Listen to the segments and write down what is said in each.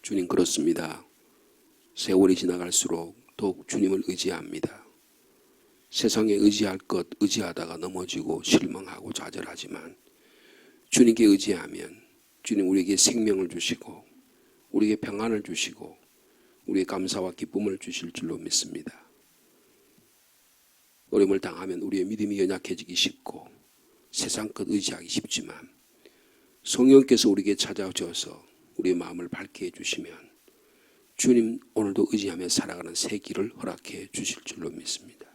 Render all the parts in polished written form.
주님 그렇습니다. 세월이 지나갈수록 더욱 주님을 의지합니다. 세상에 의지할 것 의지하다가 넘어지고 실망하고 좌절하지만 주님께 의지하면 주님 우리에게 생명을 주시고 우리에게 평안을 주시고 우리의 감사와 기쁨을 주실 줄로 믿습니다. 어려움을 당하면 우리의 믿음이 연약해지기 쉽고 세상 것 의지하기 쉽지만 성령께서 우리에게 찾아오셔서 우리의 마음을 밝게 해주시면 주님 오늘도 의지하며 살아가는 새 길을 허락해 주실 줄로 믿습니다.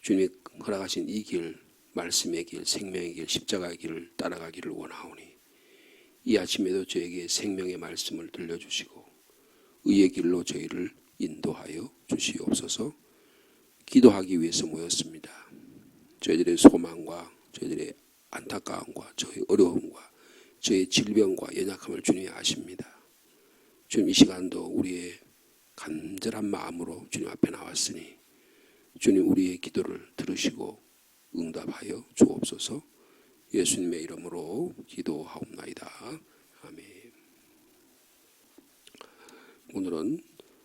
주님이 허락하신 이 길, 말씀의 길, 생명의 길, 십자가의 길을 따라가기를 원하오니 이 아침에도 저에게 생명의 말씀을 들려주시고 의의 길로 저희를 인도하여 주시옵소서. 기도하기 위해서 모였습니다. 저희들의 소망과 저희들의 안타까움과 저희 어려움과 저희 질병과 연약함을 주님이 아십니다. 주님 이 시간도 우리의 간절한 마음으로 주님 앞에 나왔으니 주님 우리의 기도를 들으시고 응답하여 주옵소서. 예수님의 이름으로 기도하옵나이다. 아멘. 오늘은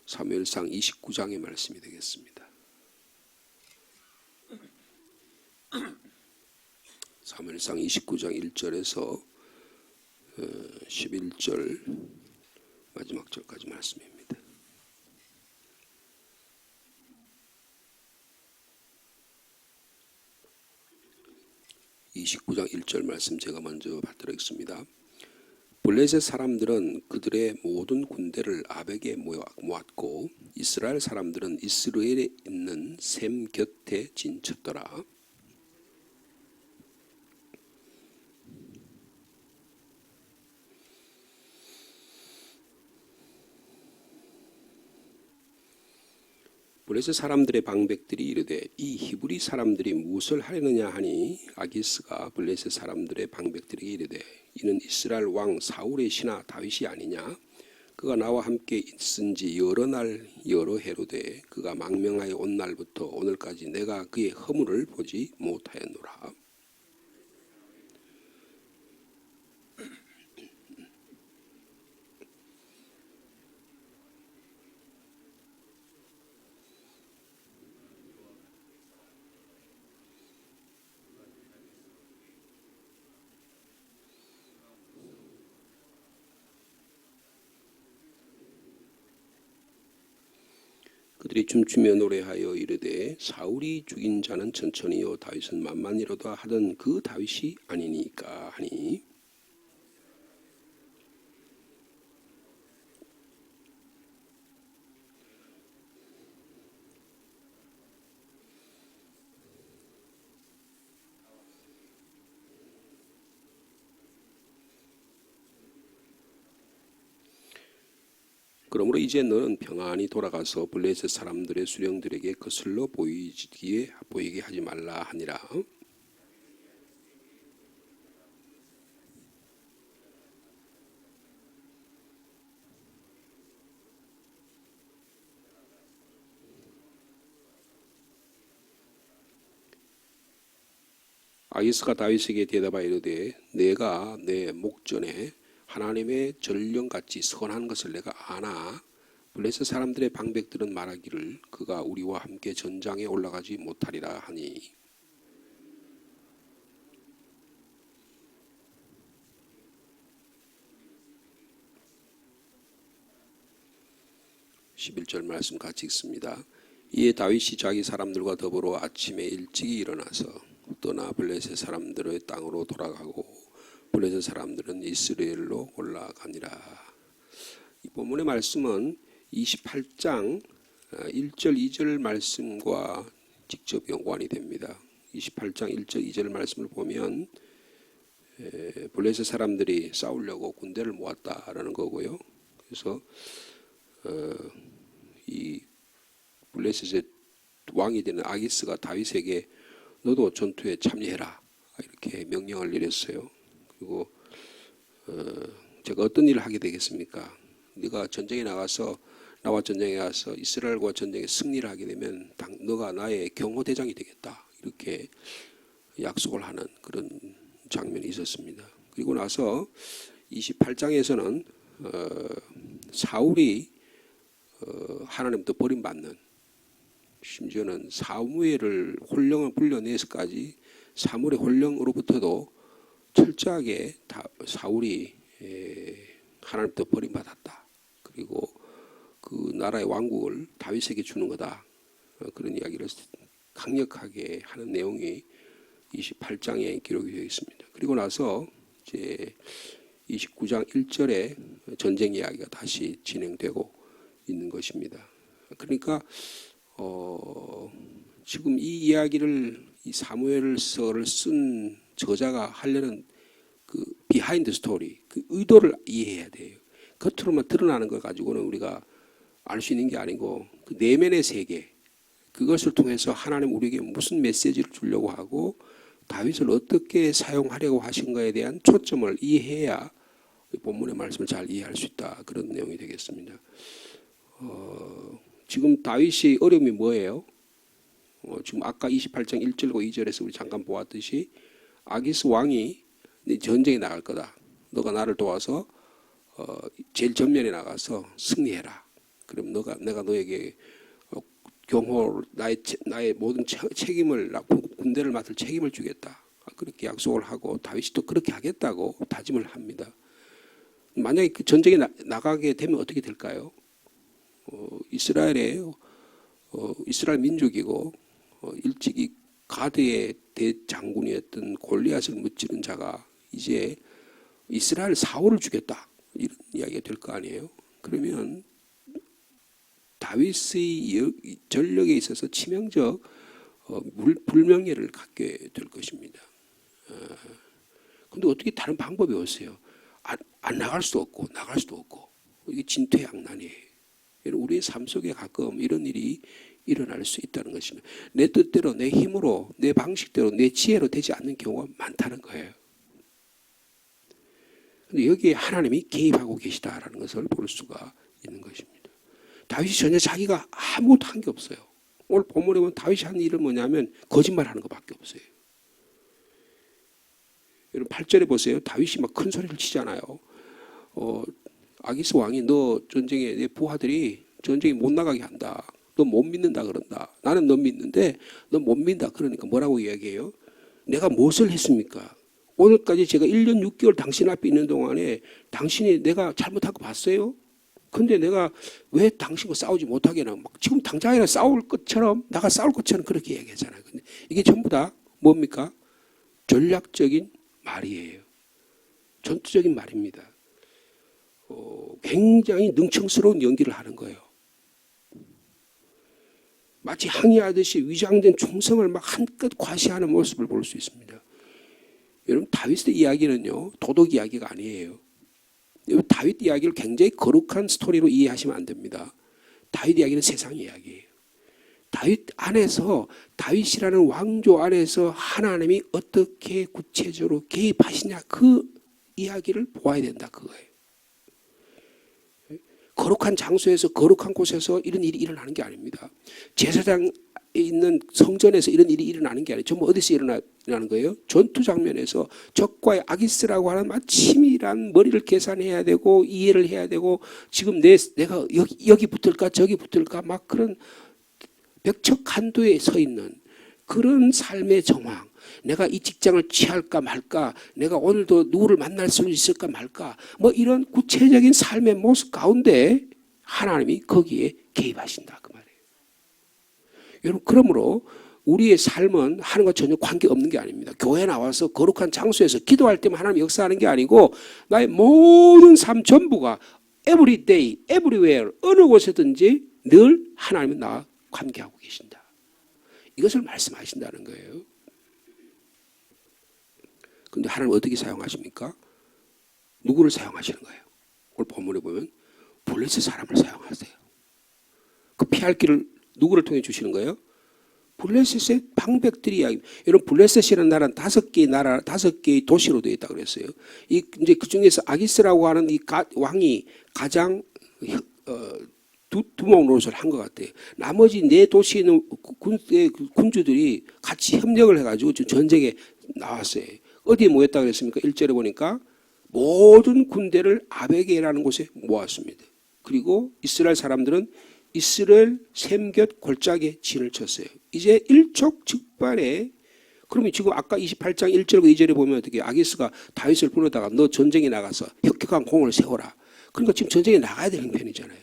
사무엘상 29장의 말씀이 되겠습니다. 사무엘상 29장 1절에서 11절 마지막 절까지 말씀입니다. 이 29장 1절 말씀 제가 먼저 받들었습니다. 블레셋 사람들은 그들의 모든 군대를 아벡에 모았고 이스라엘 사람들은 이스라엘에 있는 셈 곁에 진쳤더라. 블레셋 사람들의 방백들이 이르되 이 히브리 사람들이 무엇을 하려느냐 하니 아기스가 블레셋 사람들의 방백들에게 이르되 이는 이스라엘 왕 사울의 신하 다윗이 아니냐. 그가 나와 함께 있은 지 여러 날 여러 해로되 그가 망명하여 온 날부터 오늘까지 내가 그의 허물을 보지 못하였노라. 그들이 춤추며 노래하여 이르되 사울이 죽인 자는 천천히요 다윗은 만만이로다 하던 그 다윗이 아니니까 하니 '그러므로 이제 너는 평안히 돌아가서 블레셋 사람들의 수령들에게 거슬러 보이게 하지 말라 하니라. '아기스가 다윗에게 대답하여 이르되 내가 내 목전에 하나님의 전령같이 선한 것을 내가 아나 블레셋 사람들의 방백들은 말하기를 그가 우리와 함께 전장에 올라가지 못하리라 하니 11절 말씀 같이 읽습니다. 이에 다윗이 자기 사람들과 더불어 아침에 일찍이 일어나서 떠나 블레셋 사람들의 땅으로 돌아가고 블레셋 사람들은 이스라엘로 올라가니라. 이 본문의 말씀은 28장 1절 2절 말씀과 직접 연관이 됩니다. 28장 1절 2절 말씀을 보면 블레셋 사람들이 싸우려고 군대를 모았다라는 거고요. 그래서 이 블레셋의 왕이 되는 아기스가 다윗에게 너도 전투에 참여해라 이렇게 명령을 내렸어요. 그리고 제가 어떤 일을 하게 되겠습니까? 네가 전쟁에 나가서 나와 전쟁에 가서 이스라엘과 전쟁에 승리를 하게 되면 너가 나의 경호대장이 되겠다 이렇게 약속을 하는 그런 장면이 있었습니다. 그리고 나서 28장에서는 사울이 하나님부터 버림받는, 심지어는 사무엘을 혼령을 불려내서까지 사무엘의 혼령으로부터도 철저하게 사울이 하나님부터 버림받았다. 그리고 그 나라의 왕국을 다윗에게 주는 거다. 그런 이야기를 강력하게 하는 내용이 28장에 기록이 되어 있습니다. 그리고 나서 이제 29장 1절에 전쟁 이야기가 다시 진행되고 있는 것입니다. 그러니까 지금 이 이야기를, 이 사무엘서를 쓴 저자가 하려는 그 비하인드 스토리, 그 의도를 이해해야 돼요. 겉으로만 드러나는 것 가지고는 우리가 알 수 있는 게 아니고 그 내면의 세계, 그것을 통해서 하나님 우리에게 무슨 메시지를 주려고 하고 다윗을 어떻게 사용하려고 하신가에 대한 초점을 이해해야 본문의 말씀을 잘 이해할 수 있다. 그런 내용이 되겠습니다. 지금 다윗이 어려움이 뭐예요? 지금 아까 28장 1절과 2절에서 우리 잠깐 보았듯이 아기스 왕이 네 전쟁에 나갈 거다. 너가 나를 도와서 제일 전면에 나가서 승리해라. 그럼 내가 너에게 경호, 나의 모든 책임을, 군대를 맡을 책임을 주겠다. 그렇게 약속을 하고 다윗이 또 그렇게 하겠다고 다짐을 합니다. 만약에 그 전쟁에 나가게 되면 어떻게 될까요? 이스라엘 민족이고 일찍이 가드의 대장군이었던 골리앗을 무찌른 자가 이제 이스라엘 사울을 죽였다. 이런 이야기가 될 거 아니에요. 그러면 다윗의 전력에 있어서 치명적 불명예를 갖게 될 것입니다. 그런데 어떻게 다른 방법이 없어요. 안 나갈 수도 없고 나갈 수도 없고, 이게 진퇴양난이에요. 우리의 삶 속에 가끔 이런 일이 일어날 수 있다는 것입니다. 내 뜻대로, 내 힘으로, 내 방식대로, 내 지혜로 되지 않는 경우가 많다는 거예요. 그런데 여기에 하나님이 개입하고 계시다라는 것을 볼 수가 있는 것입니다. 다윗이 전혀 자기가 아무것도 한 게 없어요. 오늘 본문에 보면 다윗이 한 일은 뭐냐면 거짓말하는 것밖에 없어요. 여러분 8절에 보세요. 다윗이 막 큰 소리를 치잖아요. 아기스 왕이 너 전쟁에 내 부하들이 전쟁에 못 나가게 한다. 너 못 믿는다 그런다. 나는 너 믿는데 너 못 믿는다. 그러니까 뭐라고 이야기해요? 내가 무엇을 했습니까? 오늘까지 제가 1년 6개월 당신 앞에 있는 동안에 당신이 내가 잘못한 거 봤어요? 근데 내가 왜 당신과 싸우지 못하게 하나? 막 지금 당장이나 싸울 것처럼, 나가 싸울 것처럼 그렇게 얘기하잖아요. 근데 이게 전부 다 뭡니까? 전략적인 말이에요. 전투적인 말입니다. 굉장히 능청스러운 연기를 하는 거예요. 마치 항의하듯이 위장된 충성을 막 한껏 과시하는 모습을 볼 수 있습니다. 여러분 다윗의 이야기는요, 도덕 이야기가 아니에요. 다윗 이야기를 굉장히 거룩한 스토리로 이해하시면 안 됩니다. 다윗 이야기는 세상 이야기예요. 다윗 안에서, 다윗이라는 왕조 안에서 하나님이 어떻게 구체적으로 개입하시냐, 그 이야기를 보아야 된다, 그거예요. 거룩한 장소에서, 거룩한 곳에서 이런 일이 일어나는 게 아닙니다. 제사장에 있는 성전에서 이런 일이 일어나는 게 아니에요. 전부 어디서 일어나는 거예요? 전투 장면에서 적과의 아기스라고 하는 치밀한 머리를 계산해야 되고 이해를 해야 되고, 지금 내가 여기 붙을까 저기 붙을까 막 그런 벽척 한도에 서 있는 그런 삶의 정황, 내가 이 직장을 취할까 말까, 내가 오늘도 누구를 만날 수 있을까 말까, 뭐 이런 구체적인 삶의 모습 가운데 하나님이 거기에 개입하신다, 그 말이에요. 여러분, 그러므로 우리의 삶은 하나님과 전혀 관계없는 게 아닙니다. 교회 나와서 거룩한 장소에서 기도할 때만 하나님 역사하는 게 아니고, 나의 모든 삶 전부가 every day, everywhere, 어느 곳에든지 늘 하나님은 나와 관계하고 계신다. 이것을 말씀하신다는 거예요. 그런데 하나님 어떻게 사용하십니까? 누구를 사용하시는 거예요? 오늘 본문에 보면 블레셋 사람을 사용하세요. 그 피할 길을 누구를 통해 주시는 거예요? 블레셋의 방백들이 이야기입니다. 여러분, 블레셋이라는 나라는 5개의 나라, 5개의 도시로 되어 있다고 그랬어요. 이제 그 중에서 아기스라고 하는 이 왕이 가장 두목 노릇을 한 것 같아요. 나머지 4도시에 있는 군주들이 같이 협력을 해가지고 전쟁에 나왔어요. 어디에 모였다고 그랬습니까? 1절에 보니까 모든 군대를 아베게라는 곳에 모았습니다. 그리고 이스라엘 사람들은 이스라엘 샘곁 골짜기에 진을 쳤어요. 이제 일촉즉발에, 그러면 지금 아까 28장 1절과 2절에 보면 어떻게 아기스가 다윗을 불러다가 너 전쟁에 나가서 혁혁한 공을 세워라. 그러니까 지금 전쟁에 나가야 되는 편이잖아요.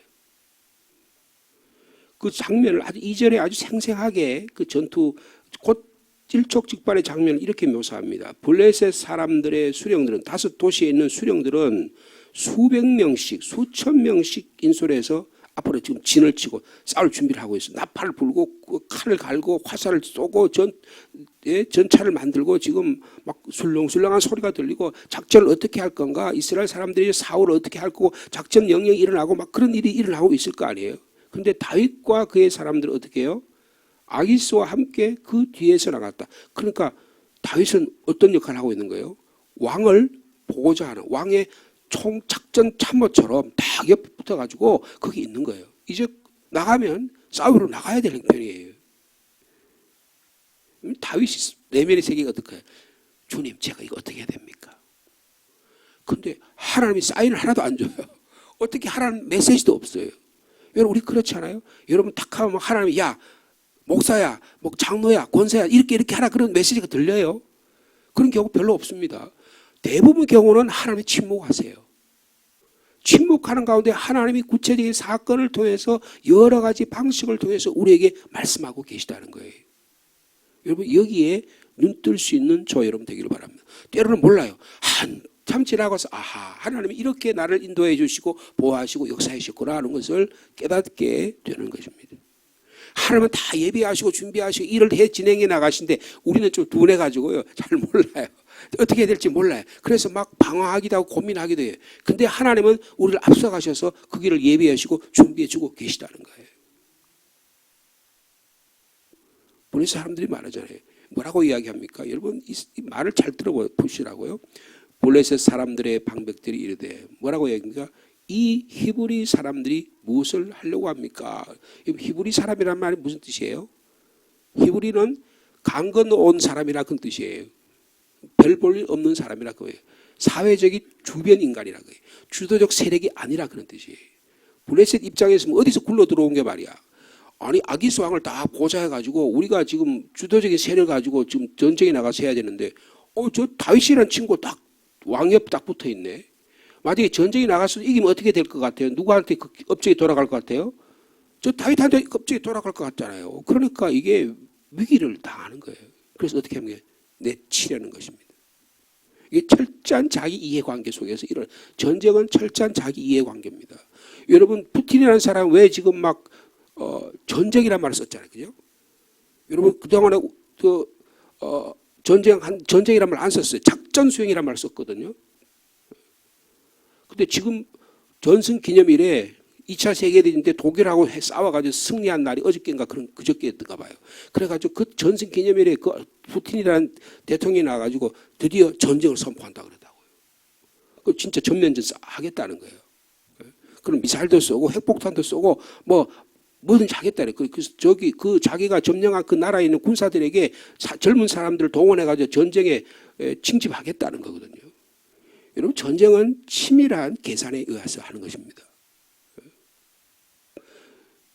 그 장면을 아주 2절에 아주 생생하게 그 전투 곧 일촉즉발의 장면을 이렇게 묘사합니다. 블레셋 사람들의 수령들은, 5도시에 있는 수령들은 수백 명씩 수천 명씩 인솔해서 앞으로 지금 진을 치고 싸울 준비를 하고 있어요. 나팔을 불고 칼을 갈고 화살을 쏘고 전차를 만들고 지금 막 술렁술렁한 소리가 들리고 작전을 어떻게 할 건가, 이스라엘 사람들이 사울을 어떻게 할 거고 작전 명령이 일어나고 막 그런 일이 일어나고 있을 거 아니에요. 그런데 다윗과 그의 사람들은 어떻게 해요? 아기스와 함께 그 뒤에서 나갔다. 그러니까 다윗은 어떤 역할을 하고 있는 거예요? 왕을 보호자하는, 왕의 총작전 참모처럼 딱 옆에 붙어가지고 거기 있는 거예요. 이제 나가면 싸우러 나가야 되는 편이에요. 다윗이 내면의 세계가 어떻게 해요? 주님, 제가 이거 어떻게 해야 됩니까? 근데 하나님이 사인을 하나도 안 줘요. 어떻게 하라는 메시지도 없어요. 여러분, 우리 그렇지 않아요? 여러분 딱 하면 하나님이 야 목사야, 뭐 장로야, 권사야 이렇게 하라 그런 메시지가 들려요? 그런 경우 별로 없습니다. 대부분 경우는 하나님이 침묵하세요. 침묵하는 가운데 하나님이 구체적인 사건을 통해서 여러 가지 방식을 통해서 우리에게 말씀하고 계시다는 거예요. 여러분, 여기에 눈 뜰 수 있는 저 여러분 되기를 바랍니다. 때로는 몰라요. 한참 지나가서 아하, 하나님이 이렇게 나를 인도해 주시고 보호하시고 역사해 주셨구나 하는 것을 깨닫게 되는 것입니다. 하나님은 다 예비하시고 준비하시고 일을 진행해 나가신데 우리는 좀 둔해가지고요, 잘 몰라요. 어떻게 해야 될지 몰라요. 그래서 막 방황하기도 하고 고민하기도 해요. 근데 하나님은 우리를 앞서가셔서 그 길을 예비하시고 준비해주고 계시다는 거예요. 우리 사람들이 말하잖아요. 뭐라고 이야기합니까? 여러분, 이 말을 잘 들어보시라고요. 블레셋 사람들의 방백들이 이르되 뭐라고 이야기합니까? 이 히브리 사람들이 무엇을 하려고 합니까? 히브리 사람이란 말이 무슨 뜻이에요? 히브리는 강 건너온 사람이라 그런 뜻이에요. 별 볼 일 없는 사람이라 그거예요. 사회적인 주변 인간이라 그거예요. 주도적 세력이 아니라 그런 뜻이에요. 블레셋 입장에서 어디서 굴러 들어온 게 말이야. 아니 아기스 왕을 다 보좌해가지고 우리가 지금 주도적인 세력 가지고 지금 전쟁에 나가서 해야 되는데 저 다윗이라는 친구 딱 왕 옆 딱 붙어 있네. 만약에 전쟁에 나가서 이기면 어떻게 될 것 같아요? 누구한테 그 업적이 돌아갈 것 같아요? 저 다윗한테 업적이 돌아갈 것 같잖아요. 그러니까 이게 위기를 당하는 거예요. 그래서 어떻게 하면 내치려는 것입니다. 이게 철저한 자기 이해관계 속에서 이런 전쟁은 철저한 자기 이해관계입니다. 여러분, 푸틴이라는 사람 왜 지금 막 전쟁이란 말을 썼잖아요, 그죠? 여러분 그동안에 전쟁이란 말 안 썼어요. 작전 수행이란 말을 썼거든요. 근데 지금 전승 기념일에 2차 세계대전 때 독일하고 싸워가지고 승리한 날이 어저께인가 그저께였던가 봐요. 그래가지고 그 전승 기념일에 그 푸틴이라는 대통령이 나와가지고 드디어 전쟁을 선포한다 그러더라고요. 그 진짜 전면전사 하겠다는 거예요. 그럼 미사일도 쏘고 핵폭탄도 쏘고 뭐든지 하겠다래. 그래서 그 자기가 점령한 그 나라에 있는 군사들에게 젊은 사람들을 동원해가지고 전쟁에 칭집하겠다는 거거든요. 여러분, 전쟁은 치밀한 계산에 의해서 하는 것입니다.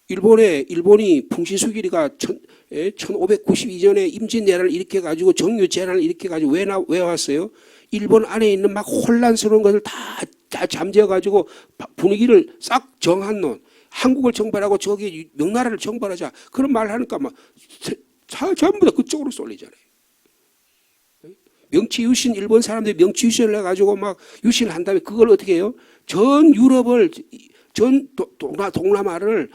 일본이 풍신수길이가 1592년에 임진왜란을 일으켜가지고 정유재난을 일으켜가지고 왜 왔어요? 일본 안에 있는 막 혼란스러운 것을 다 잠재워가지고 분위기를 싹 정한 놈. 한국을 정벌하고 저기 명나라를 정벌하자. 그런 말을 하니까 막 전부 다 그쪽으로 쏠리잖아요. 명치유신, 일본 사람들이 명치유신을 해가지고 막 유신을 한 다음에 그걸 어떻게 해요? 전 유럽을, 전 동남아를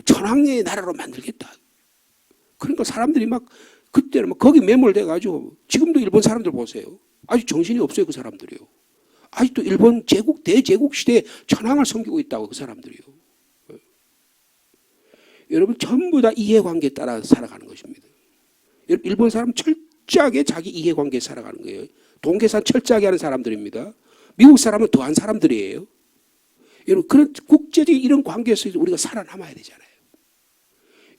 천황의 나라로 만들겠다. 그러니까 사람들이 막 그때는 막 거기 매몰돼가지고 지금도 일본 사람들 보세요. 아주 정신이 없어요, 그 사람들이요. 아직도 일본 대제국 시대에 천황을 섬기고 있다고, 그 사람들이요. 여러분, 전부 다 이해관계에 따라 살아가는 것입니다. 일본 사람은 철저하게 자기 이해관계에 살아가는 거예요. 동계산 철저하게 하는 사람들입니다. 미국 사람은 더한 사람들이에요. 여러분, 그런 국제적인 이런 관계에서 우리가 살아남아야 되잖아요.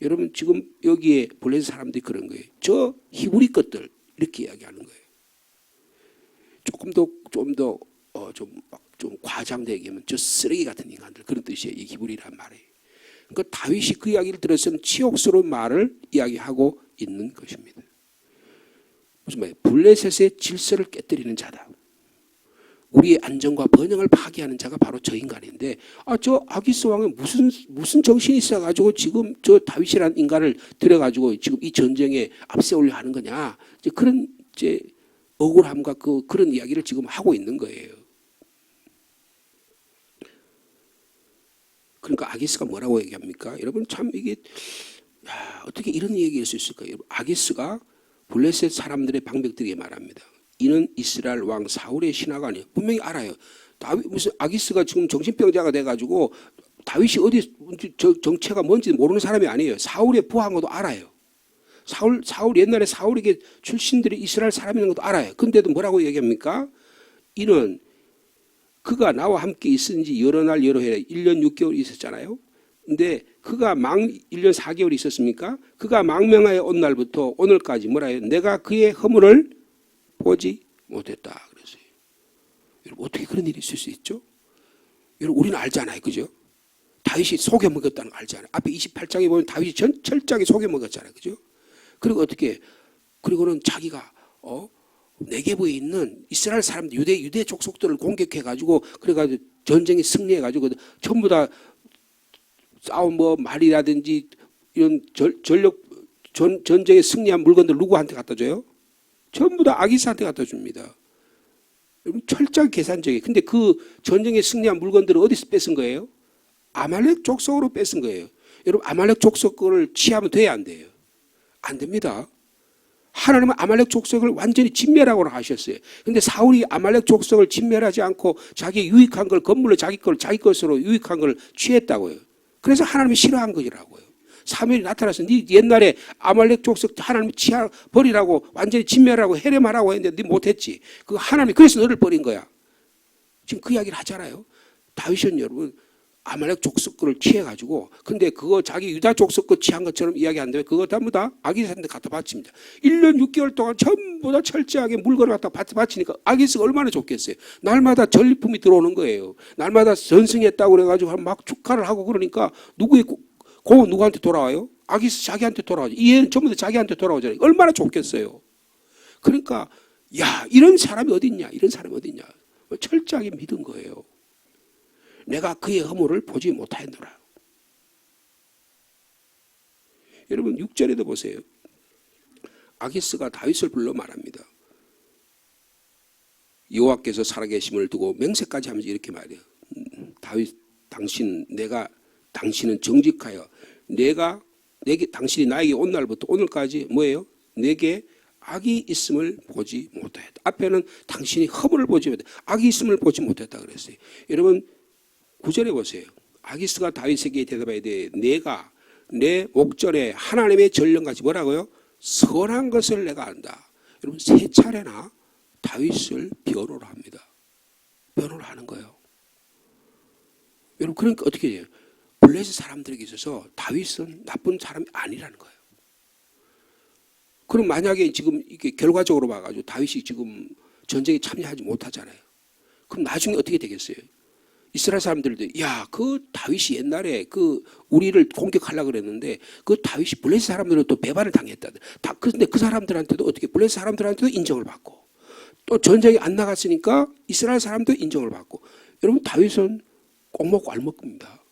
여러분, 지금 여기에 블레셋 사람들이 그런 거예요. 저 히브리 것들 이렇게 이야기하는 거예요. 좀 과장되게 얘기하면 저 쓰레기 같은 인간들 그런 뜻이에요. 이 히브리란 말이. 그러니까 다윗이 그 이야기를 들었으면 치욕스러운 말을 이야기하고 있는 것입니다. 무슨 말이에요? 블레셋의 질서를 깨뜨리는 자다. 우리의 안정과 번영을 파괴하는 자가 바로 저 인간인데, 저 아기스 왕은 무슨 정신이 있어가지고 지금 저 다윗이라는 인간을 들여가지고 지금 이 전쟁에 앞세우려 하는 거냐? 이제 그런 이제 억울함과 그런 이야기를 지금 하고 있는 거예요. 그러니까 아기스가 뭐라고 얘기합니까? 여러분 참 이게 어떻게 이런 얘기할 수 있을까요? 여러분, 아기스가 블레셋 사람들의 방백들에게 말합니다. 이는 이스라엘 왕 사울의 신하가 아니에요. 분명히 알아요. 무슨 아기스가 지금 정신병자가 돼가지고 다윗이 어디 정체가 뭔지 모르는 사람이 아니에요. 사울의 부하인 것도 알아요. 사울 옛날에 사울에게 출신들이 이스라엘 사람이라는 것도 알아요. 근데도 뭐라고 얘기합니까? 이는 그가 나와 함께 있은 지 여러 날 여러 해 1년 6개월 있었잖아요. 근데 그가 1년 4개월 있었습니까? 그가 망명하여 온 날부터 오늘까지 뭐라 해요? 내가 그의 허물을 보지 못했다 그랬어요. 여러분 어떻게 그런 일이 있을 수 있죠? 여러분 우리는 알잖아요. 그죠? 다윗이 속여먹었다는 거 알잖아요. 앞에 28장에 보면 다윗이 철저하게 속여먹었잖아요. 그죠? 그리고 어떻게 그리고는 자기가 네게부에 있는 이스라엘 사람들 유대 족속들을 공격해가지고 그래가지고 전쟁에 승리해가지고 전부 다 싸움 말이라든지 이런 전쟁에 승리한 물건들 누구한테 갖다 줘요? 전부 다 아기스한테 갖다 줍니다. 여러분 철저하게 계산적이에요. 근데 그 전쟁에 승리한 물건들을 어디서 뺏은 거예요? 아말렉 족속으로 뺏은 거예요. 여러분 아말렉 족속 거를 취하면 돼야 안 돼요? 안 됩니다. 하나님은 아말렉 족속을 완전히 진멸하고 하셨어요. 그런데 사울이 아말렉 족속을 진멸하지 않고 자기 유익한 걸 건물로 자기 것으로 유익한 걸 취했다고요. 그래서 하나님이 싫어한 거라고요. 사무엘이 나타나서 네 옛날에 아말렉 족속 하나님이 버리라고 완전히 진멸하고 해렴하라고 했는데 네 못했지. 그 하나님이 그래서 너를 버린 거야. 지금 그 이야기를 하잖아요. 다윗은 여러분 아말렉 족속 거를 취해가지고 근데 그거 자기 유다 족속 거 취한 것처럼 이야기한다면 그거 전부 다 아기스한테 갖다 바칩니다. 1년 6개월 동안 전부 다 철저하게 물건을 갖다 바치니까 아기스가 얼마나 좋겠어요. 날마다 전리품이 들어오는 거예요. 날마다 전승했다고 그래가지고 막 축하를 하고 그러니까 누구한테 돌아와요? 아기스 자기한테 돌아오죠. 이 애는 전부 다 자기한테 돌아오잖아요. 얼마나 좋겠어요. 그러니까 이런 사람이 어딨냐. 이런 사람이 어딨냐. 철저하게 믿은 거예요. 내가 그의 허물을 보지 못하였노라. 여러분 6절에도 보세요. 아기스가 다윗을 불러 말합니다. 여호와께서 살아계심을 두고 맹세까지 하면서 이렇게 말해요. 다윗 당신은 정직하여 당신이 나에게 온 날부터 오늘까지 뭐예요? 내게 악이 있음을 보지 못하였다. 앞에는 당신이 허물을 보지 못했다. 악이 있음을 보지 못했다 그랬어요. 여러분 9절에 보세요. 아기스가 다윗에게 대답해야 돼. 내가 내 목전에 하나님의 전령같이 뭐라고요? 선한 것을 내가 안다. 여러분 3차례나 다윗을 변호를 합니다. 변호를 하는 거예요. 여러분 그러니까 어떻게 해요? 블레셋 사람들에게 있어서 다윗은 나쁜 사람이 아니라는 거예요. 그럼 만약에 지금 이게 결과적으로 봐가지고 다윗이 지금 전쟁에 참여하지 못하잖아요. 그럼 나중에 어떻게 되겠어요? 이스라엘 사람들도 그 다윗이 옛날에 우리를 공격하려고 그랬는데 그 다윗이 블레셋 사람들은 또 배반을 당했다. 그런데 그 사람들한테도 어떻게 블레셋 사람들한테도 인정을 받고 또 전쟁에 안 나갔으니까 이스라엘 사람도 인정을 받고 여러분 다윗은 꼭 먹고 알 먹습니다.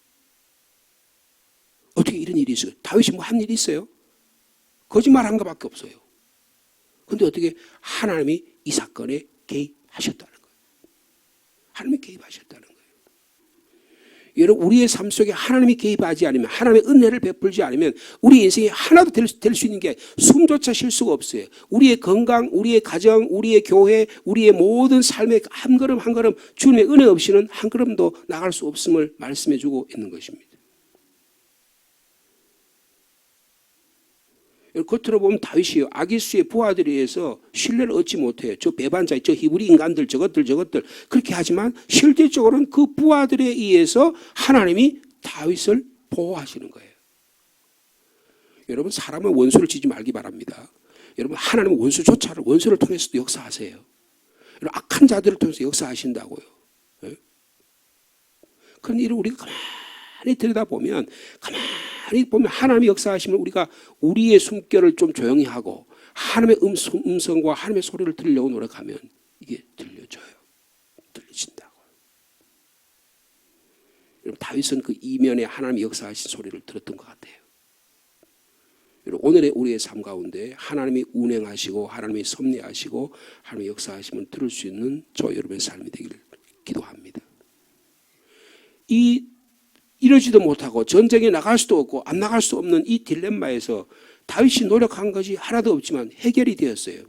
어떻게 이런 일이 있어요? 다윗이 뭐 한 일이 있어요? 거짓말한 것밖에 없어요. 그런데 어떻게 하나님이 이 사건에 개입하셨다는 거예요. 하나님이 개입하셨다는 거예요. 여러분 우리의 삶 속에 하나님이 개입하지 않으면 하나님의 은혜를 베풀지 않으면 우리 인생에 하나도 될 수 있는 게 숨조차 쉴 수가 없어요. 우리의 건강, 우리의 가정, 우리의 교회, 우리의 모든 삶의 한 걸음 한 걸음 주님의 은혜 없이는 한 걸음도 나갈 수 없음을 말씀해 주고 있는 것입니다. 겉으로 보면 다윗이요 아기스의 부하들에 의해서 신뢰를 얻지 못해요. 저 배반자, 저 히브리 인간들 저것들 그렇게 하지만 실질적으로는 그 부하들에 의해서 하나님이 다윗을 보호하시는 거예요. 여러분 사람은 원수를 지지 말기 바랍니다. 여러분 하나님은 원수를 통해서도 역사하세요. 악한 자들을 통해서 역사하신다고요. 예? 그런 일을 우리가 가만히 들여다보면, 가만히 보면 하나님의 역사하시면 우리가 우리의 숨결을 좀 조용히 하고 하나님의 음성과 하나님의 소리를 들으려고 노력하면 이게 들려져요. 들리신다고. 여러분, 다윗은 그 이면에 하나님의 역사하신 소리를 들었던 것 같아요. 여러분, 오늘의 우리의 삶 가운데 하나님이 운행하시고 하나님이 섭리하시고 하나님의 역사하심을 들을 수 있는 저 여러분의 삶이 되기를 기도합니다. 이러지도 못하고 전쟁에 나갈 수도 없고 안 나갈 수 없는 이 딜레마에서 다윗이 노력한 것이 하나도 없지만 해결이 되었어요.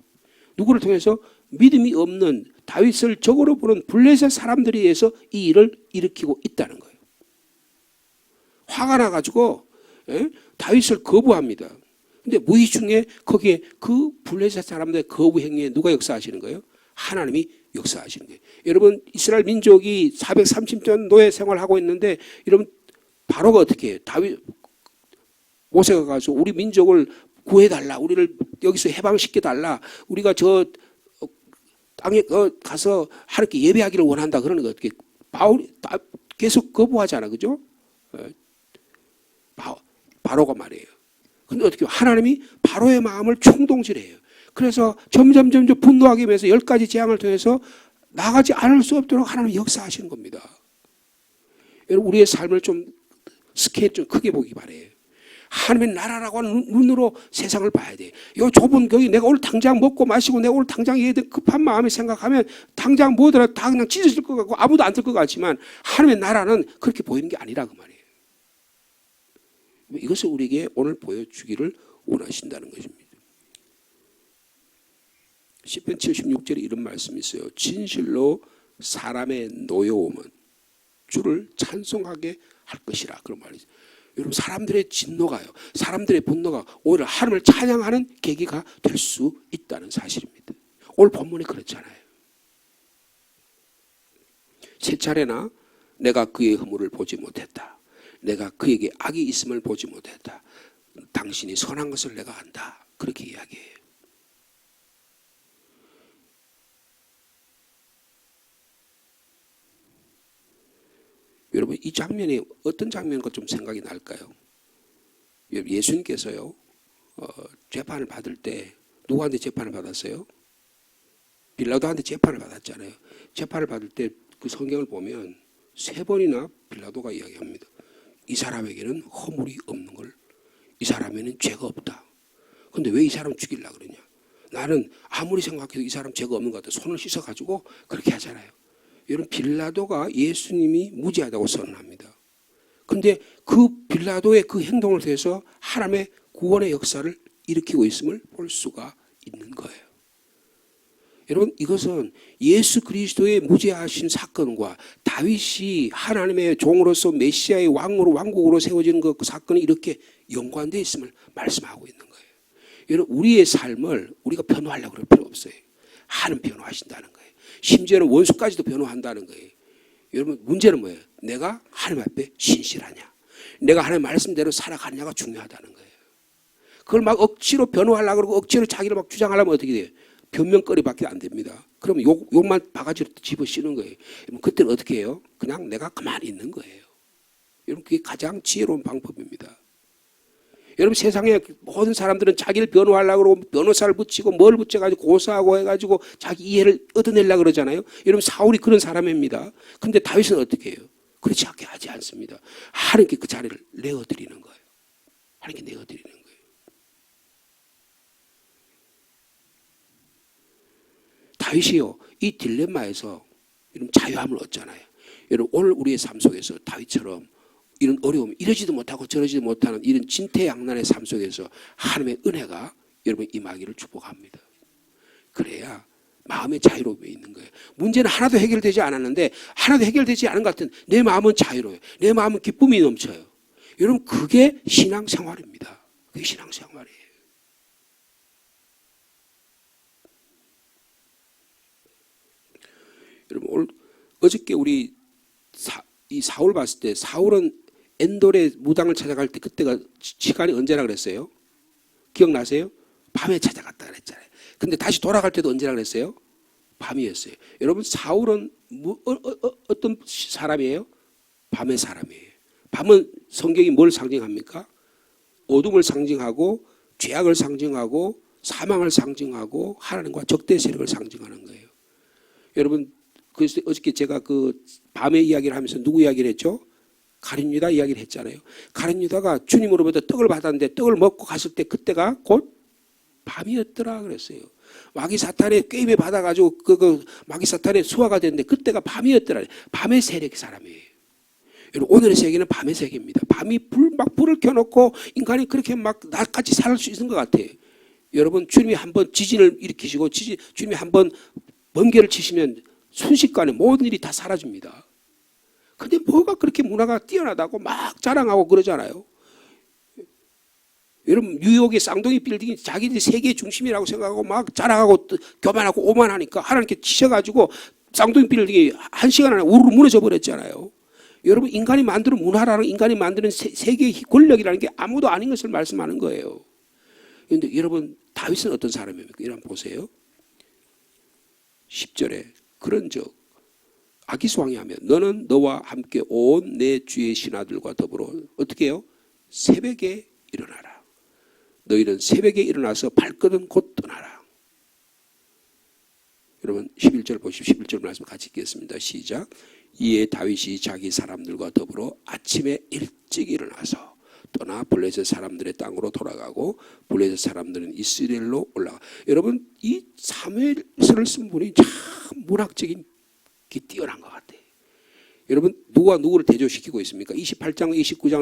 누구를 통해서? 믿음이 없는 다윗을 적으로 보는 블레셋 사람들에 의해서 이 일을 일으키고 있다는 거예요. 화가 나가지고 다윗을 거부합니다. 근데 무의 중에 거기에 그 블레셋 사람들의 거부 행위에 누가 역사하시는 거예요? 하나님이 역사하시는 거예요. 여러분, 이스라엘 민족이 430년 노예 생활하고 있는데, 여러분, 바로가 어떻게 해요? 다윗 모세가 가서 우리 민족을 구해달라, 우리를 여기서 해방시켜달라, 우리가 저 땅에 가서 하나님께 예배하기를 원한다 그러는 거 어떻게? 바울이 계속 거부하잖아, 그죠? 바로가 말이에요. 근데 어떻게 하나님이 바로의 마음을 충동질해요. 그래서 점점 분노하게 하면서 10가지 재앙을 통해서 나가지 않을 수 없도록 하나님이 역사하시는 겁니다. 여러분, 우리의 삶을 좀 스케일 좀 크게 보기 바래요. 하나님의 나라라고 하는 눈으로 세상을 봐야 돼. 이 좁은 거기 내가 오늘 당장 먹고 마시고 내가 오늘 당장 얘에 대한 급한 마음에 생각하면 당장 뭐더라 다 그냥 찢어질 것 같고 아무도 안 들 것 같지만 하나님의 나라는 그렇게 보이는 게 아니라 그 말이에요. 이것을 우리에게 오늘 보여주기를 원하신다는 것입니다. 시편 76절에 이런 말씀이 있어요. 진실로 사람의 노여움은 주를 찬송하게 할 것이라. 그런 말이죠. 여러분, 사람들의 진노가요, 사람들의 분노가 오히려 하나님을 찬양하는 계기가 될 수 있다는 사실입니다. 오늘 본문이 그렇잖아요. 세 차례나 내가 그의 허물을 보지 못했다. 내가 그에게 악이 있음을 보지 못했다. 당신이 선한 것을 내가 안다. 그렇게 이야기해요. 여러분, 이 장면이 어떤 장면과 좀 생각이 날까요? 예수님께서요, 재판을 받을 때 누구한테 재판을 받았어요? 빌라도한테 재판을 받았잖아요. 재판을 받을 때 그 성경을 보면 3번이나 빌라도가 이야기합니다. 이 사람에게는 허물이 없는 걸, 이 사람에는 죄가 없다. 그런데 왜 이 사람 죽이려고 그러냐? 나는 아무리 생각해도 이 사람 죄가 없는 것 같아. 손을 씻어가지고 그렇게 하잖아요. 여러분, 빌라도가 예수님이 무죄하다고 선언합니다. 그런데 그 빌라도의 그 행동을 통해서 하나님의 구원의 역사를 일으키고 있음을 볼 수가 있는 거예요. 여러분, 이것은 예수 그리스도의 무죄하신 사건과 다윗이 하나님의 종으로서 메시아의 왕으로 왕국으로 세워지는 그 사건이 이렇게 연관되어 있음을 말씀하고 있는 거예요. 여러분, 우리의 삶을 우리가 변호하려고 그럴 필요 없어요. 하나님 변호하신다는 거예요. 심지어는 원수까지도 변호한다는 거예요. 여러분, 문제는 뭐예요? 내가 하나님 앞에 신실하냐, 내가 하나님 말씀대로 살아가느냐가 중요하다는 거예요. 그걸 막 억지로 변호하려고 그러고 억지로 자기를 막 주장하려면 어떻게 돼요? 변명거리밖에 안 됩니다. 그럼 욕만 바가지로 집어 씌우는 거예요. 그때는 어떻게 해요? 그냥 내가 가만히 있는 거예요. 여러분, 그게 가장 지혜로운 방법입니다. 여러분, 세상에 모든 사람들은 자기를 변호하려고 그러고 변호사를 붙이고 뭘 붙여가지고 고소하고 해가지고 자기 이해를 얻어내려고 그러잖아요. 여러분, 사울이 그런 사람입니다. 근데 다윗은 어떻게 해요? 그렇지 않게 하지 않습니다. 하나님께 그 자리를 내어드리는 거예요. 하나님께 내어드리는 거예요. 다윗이요, 이 딜레마에서 이런 자유함을 얻잖아요. 여러분, 오늘 우리의 삶 속에서 다윗처럼 이런 어려움, 이러지도 못하고 저러지도 못하는 이런 진퇴양난의 삶 속에서 하나님의 은혜가 여러분 임하기를 축복합니다. 그래야 마음의 자유로움이 있는 거예요. 문제는 하나도 해결되지 않았는데, 하나도 해결되지 않은 것 같은 내 마음은 자유로워요. 내 마음은 기쁨이 넘쳐요. 여러분, 그게 신앙생활입니다. 그게 신앙생활이에요. 여러분, 오늘 어저께 우리 이 사울 봤을 때, 사울은 엔돌의 무당을 찾아갈 때 그때가 시간이 언제라 그랬어요? 기억나세요? 밤에 찾아갔다 그랬잖아요. 근데 다시 돌아갈 때도 언제라 그랬어요? 밤이었어요. 여러분 사울은 어떤 사람이에요? 밤의 사람이에요. 밤은 성경이 뭘 상징합니까? 어둠을 상징하고 죄악을 상징하고 사망을 상징하고 하나님과 적대 세력을 상징하는 거예요. 여러분 그래서 어저께 제가 그 밤의 이야기를 하면서 누구 이야기를 했죠? 가룟 유다 이야기를 했잖아요. 가룟 유다가 주님으로부터 떡을 받았는데 떡을 먹고 갔을 때 그때가 곧 밤이었더라 그랬어요. 마귀 사탄의 꾀임에 받아가지고 마귀 사탄의 수하가 됐는데 그때가 밤이었더라. 밤의 세력의 사람이에요. 여러분 오늘의 세계는 밤의 세계입니다. 밤이 불을 켜놓고 인간이 그렇게 막 낮같이 살 수 있는 것 같아요. 여러분 주님이 한번 지진을 일으키시고 주님이 한번 번개를 치시면 순식간에 모든 일이 다 사라집니다. 근데 뭐가 그렇게 문화가 뛰어나다고 막 자랑하고 그러잖아요. 여러분 뉴욕의 쌍둥이 빌딩이 자기들이 세계의 중심이라고 생각하고 막 자랑하고 교만하고 오만하니까 하나님께 치셔가지고 쌍둥이 빌딩이 1시간 안에 우르르 무너져 버렸잖아요. 여러분 인간이 만드는 문화라는 인간이 만드는 세계의 권력이라는 게 아무도 아닌 것을 말씀하는 거예요. 그런데 여러분 다윗은 어떤 사람입니까? 이런 보세요. 10절에 그런즉 아기스 왕이 하면 너는 너와 함께 온 내 주의 신하들과 더불어 어떻게 해요? 새벽에 일어나라. 너희는 새벽에 일어나서 발걸음 곧 떠나라. 여러분 11절 보십시오. 11절 말씀 같이 읽겠습니다. 시작. 이에 다윗이 자기 사람들과 더불어 아침에 일찍 일어나서 떠나 블레셋 사람들의 땅으로 돌아가고 블레셋 사람들은 이스라엘로 올라가. 여러분 이 사무엘서를 쓴 분이 참 문학적인 게 뛰어난 것 같아요. 여러분 누가 누구를 대조시키고 있습니까? 28장,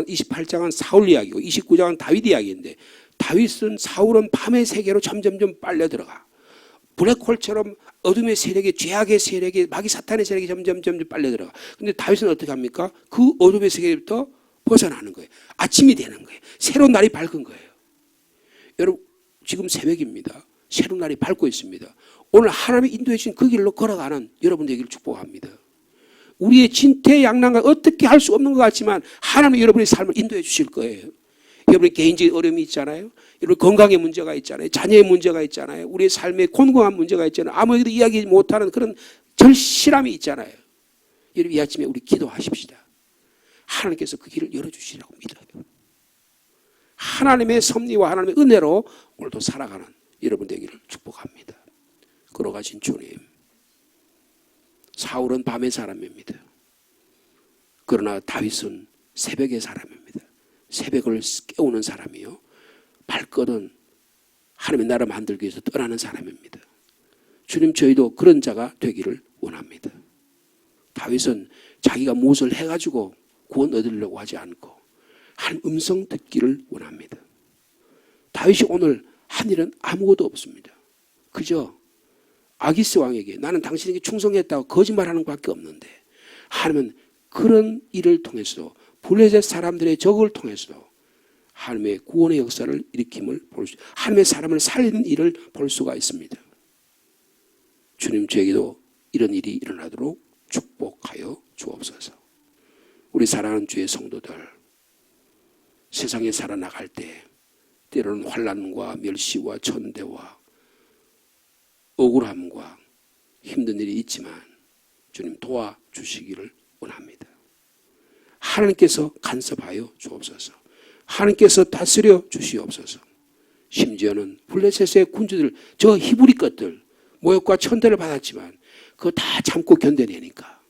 28장은 사울 이야기고 29장은 다윗 이야기인데 다윗은 사울은 밤의 세계로 점점점 빨려 들어가. 블랙홀처럼 어둠의 세력이 죄악의 세력이 마귀 사탄의 세력이 점점 빨려 들어가. 근데 다윗은 어떻게 합니까? 그 어둠의 세계부터 벗어나는 거예요. 아침이 되는 거예요. 새로운 날이 밝은 거예요. 여러분 지금 새벽입니다. 새로운 날이 밝고 있습니다. 오늘 하나님이 인도해 주신 그 길로 걸어가는 여러분 되기를 축복합니다. 우리의 진퇴양난과 어떻게 할 수 없는 것 같지만 하나님이 여러분의 삶을 인도해 주실 거예요. 여러분의 개인적인 어려움이 있잖아요. 여러분 건강에 문제가 있잖아요. 자녀의 문제가 있잖아요. 우리의 삶에 곤고한 문제가 있잖아요. 아무에게도 이야기 못하는 그런 절실함이 있잖아요. 여러분 이 아침에 우리 기도하십시다. 하나님께서 그 길을 열어주시라고 믿어요. 하나님의 섭리와 하나님의 은혜로 오늘도 살아가는 여러분 되기를 축복합니다. 걸어가신 주님. 사울은 밤의 사람입니다. 그러나 다윗은 새벽의 사람입니다. 새벽을 깨우는 사람이요. 발걸음 하나님의 나라 만들기 위해서 떠나는 사람입니다. 주님 저희도 그런 자가 되기를 원합니다. 다윗은 자기가 무엇을 해가지고 구원 얻으려고 하지 않고 한 음성 듣기를 원합니다. 다윗이 오늘 한 일은 아무것도 없습니다. 그저 아기스 왕에게 나는 당신에게 충성했다고 거짓말하는 것밖에 없는데 하나님은 그런 일을 통해서도 블레셋 사람들의 적을 통해서도 하나님의 구원의 역사를 일으킴을 볼 수, 하나님의 사람을 살리는 일을 볼 수가 있습니다. 주님 저에게도 이런 일이 일어나도록 축복하여 주옵소서. 우리 사랑하는 주의 성도들, 세상에 살아나갈 때 때로는 환난과 멸시와 천대와 억울함과 힘든 일이 있지만 주님 도와주시기를 원합니다. 하나님께서 간섭하여 주옵소서. 하나님께서 다스려 주시옵소서. 심지어는 블레셋의 군주들, 저 히브리 것들 모욕과 천대를 받았지만 그거 다 참고 견뎌내니까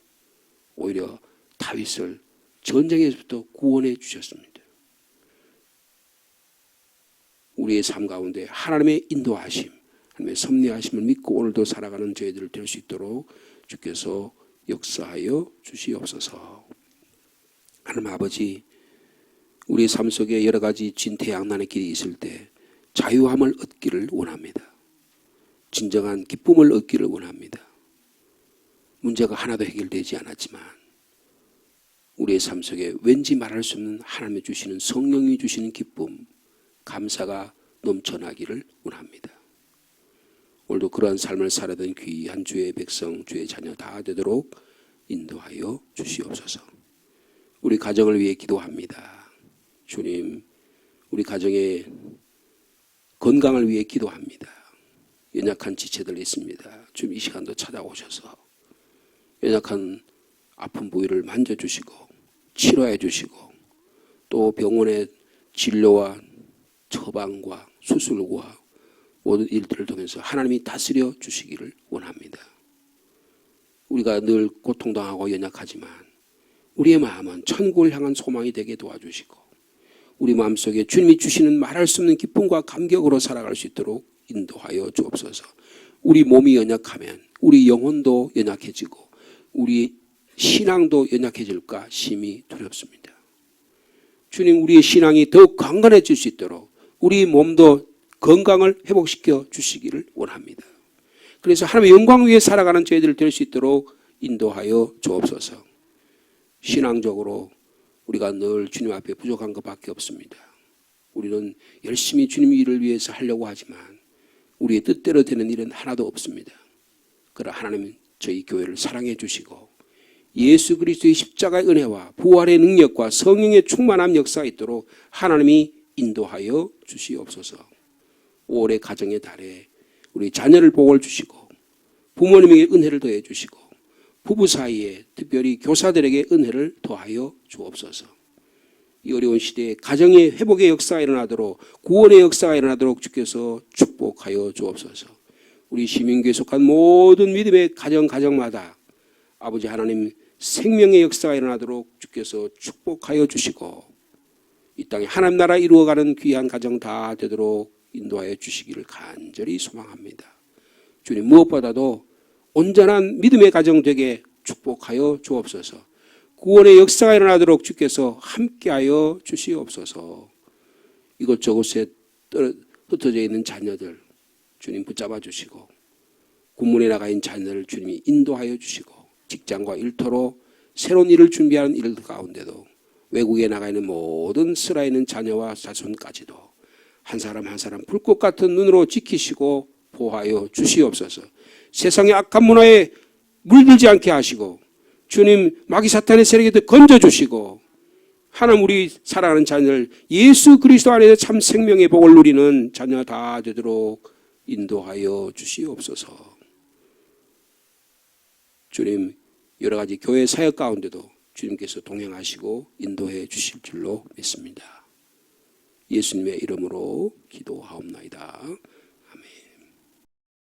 오히려 다윗을 전쟁에서부터 구원해 주셨습니다. 우리의 삶 가운데 하나님의 인도하심, 하나님의 섭리하심을 믿고 오늘도 살아가는 저희들 될 수 있도록 주께서 역사하여 주시옵소서. 하나님 아버지, 우리의 삶 속에 여러 가지 진퇴양난의 길이 있을 때 자유함을 얻기를 원합니다. 진정한 기쁨을 얻기를 원합니다. 문제가 하나도 해결되지 않았지만 우리의 삶 속에 왠지 말할 수 없는 하나님이 주시는 성령이 주시는 기쁨, 감사가 넘쳐나기를 원합니다. 오늘도 그러한 삶을 살아던 귀한 주의 백성, 주의 자녀 다 되도록 인도하여 주시옵소서. 우리 가정을 위해 기도합니다. 주님, 우리 가정의 건강을 위해 기도합니다. 연약한 지체들이 있습니다. 주님 이 시간도 찾아오셔서 연약한 아픈 부위를 만져주시고 치료해 주시고 또 병원의 진료와 처방과 수술과 모든 일들을 통해서 하나님이 다스려 주시기를 원합니다. 우리가 늘 고통당하고 연약하지만 우리의 마음은 천국을 향한 소망이 되게 도와주시고 우리 마음속에 주님이 주시는 말할 수 없는 기쁨과 감격으로 살아갈 수 있도록 인도하여 주옵소서. 우리 몸이 연약하면 우리 영혼도 연약해지고 우리 신앙도 연약해질까 심히 두렵습니다. 주님, 우리의 신앙이 더욱 강건해질 수 있도록 우리 몸도 건강을 회복시켜 주시기를 원합니다. 그래서 하나님의 영광 위에 살아가는 저희들 될 수 있도록 인도하여 주옵소서. 신앙적으로 우리가 늘 주님 앞에 부족한 것밖에 없습니다. 우리는 열심히 주님 일을 위해서 하려고 하지만 우리의 뜻대로 되는 일은 하나도 없습니다. 그러나 하나님은 저희 교회를 사랑해 주시고 예수 그리스도의 십자가의 은혜와 부활의 능력과 성령의 충만함 역사가 있도록 하나님이 인도하여 주시옵소서. 5월의 가정의 달에 우리 자녀를 복을 주시고 부모님에게 은혜를 더해 주시고 부부 사이에 특별히 교사들에게 은혜를 더하여 주옵소서. 이 어려운 시대에 가정의 회복의 역사가 일어나도록 구원의 역사가 일어나도록 주께서 축복하여 주옵소서. 우리 시민교회에 속한 모든 믿음의 가정마다 아버지 하나님 생명의 역사가 일어나도록 주께서 축복하여 주시고 이 땅에 하나님 나라 이루어가는 귀한 가정 다 되도록 인도하여 주시기를 간절히 소망합니다. 주님, 무엇보다도 온전한 믿음의 가정 되게 축복하여 주옵소서. 구원의 역사가 일어나도록 주께서 함께하여 주시옵소서. 이곳저곳에 흩어져 있는 자녀들 주님 붙잡아 주시고 군문에 나가 있는 자녀를 주님이 인도하여 주시고 직장과 일터로 새로운 일을 준비하는 일들 가운데도 외국에 나가 있는 모든 슬아 있는 자녀와 자손까지도 한 사람 한 사람 불꽃 같은 눈으로 지키시고 보호하여 주시옵소서. 세상의 악한 문화에 물들지 않게 하시고 주님 마귀 사탄의 세력에도 건져주시고 하나님 우리 사랑하는 자녀를 예수 그리스도 안에서 참 생명의 복을 누리는 자녀 다 되도록 인도하여 주시옵소서. 주님 여러 가지 교회 사역 가운데도 주님께서 동행하시고 인도해 주실 줄로 믿습니다. 예수님의 이름으로 기도하옵나이다.